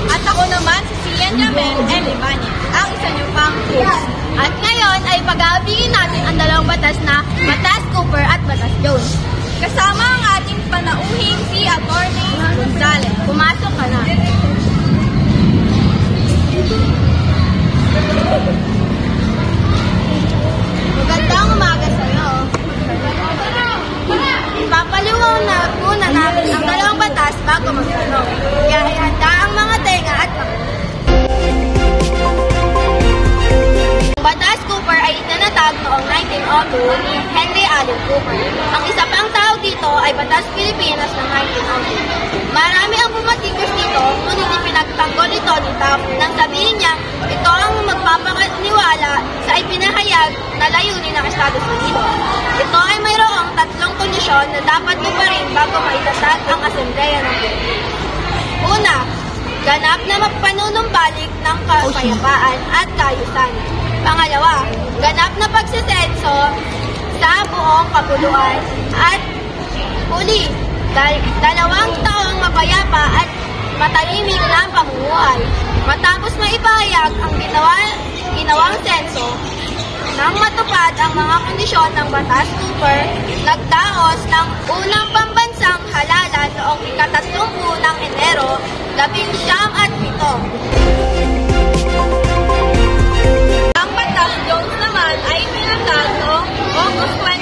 At ako naman si Sian Jamel M. Ibanez, ang isa niyo pang host. At ngayon ay pag-aabigin natin ang dalawang batas na Batas Cooper at Batas Jones. Kasama ang ating panauhing si Atty. Gonzales. Pumasok ka na. Magandang umaga sa'yo. Ipapaliwanag na muna natin ang dalawang batas bago magtanong. Kaya ihanda ang mga tenga at Batas Cooper ay itinatag noong 1902 ni Henry Allen Cooper. Ang isa pang tawag dito ay Batas Pilipinas ng 1902. Marami ang bumatikos dito, ngunit ipinagtanggol ito ni Taft nang sabihin niya ito ang magpapaniwala sa ipinahayag na layunin ng Estados Unidos. Ito ay mayroong tatlong kondisyon na dapat tuparin bago maitatag ang Asambleya ng Pilipinas. Una, ganap na magpanunumbalik ng kapayapaan at kaayusan. Pangalawa, ganap na pagsisenso sa buong kapuluan. At huli, 2 taong mapayapa at matahimik na pamumuhay. Matapos maipahayag ang ginawang senso, nang matupad ang mga kondisyon ng Batas Cooper, nagdaos ng unang pambansang halalan noong ika-30 ng Enero, 17. Ang Batas Jones naman ay pinatag noong August 29,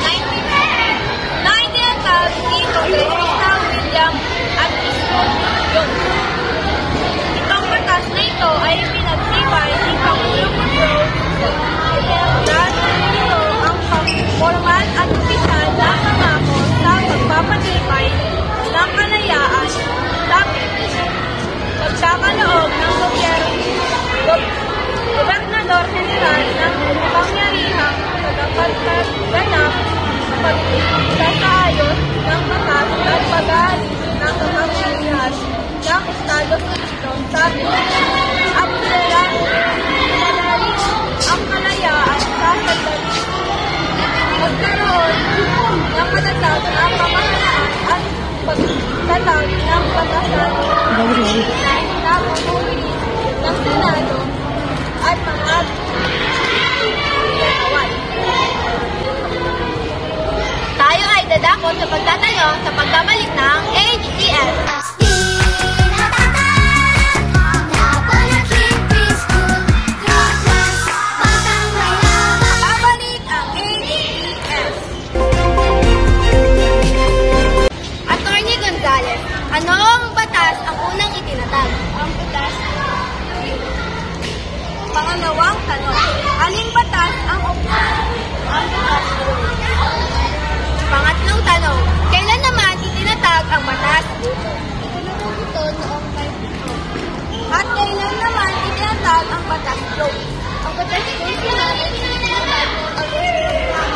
1950, na itinatag ni Kongresista William at Scott Jones. Itong batas na ito ay pinagtibay ni Pangulong Woodrow Wilson. Ito ang formal at opisyal na pangako sa pagpapatibay ng kalayaan sa Pilipinas. Pagkakaloob ng Gobernador General ng kapangyarihang tagapagganap sa pagsasaayos ng batas at pag-aalis ng kapangyarihan ng Estados Unidos sa Pilipinas. Ang pinalalim ang kalayaan sa sandali. Magkaroon ng matatag na pamahalaan at pagtatag ng batasan na inapupulis ng Senado at mga pinagawan. Tayo ay dadako sa pagtatanong sa pagbabalik ng HTS. Babalik ang HTS. Atty. Gonzales, anong batas ang unang itinatag? Ang batas. Pangalawang tanong, aling batas ang optional? Ang batas. Pangatlong tanong, kailan naman itinatag ang batas? Itinatag ito noong 1902. At kailan naman itinatag ang batas Jones? Ang batas Jones naman itinatag noong August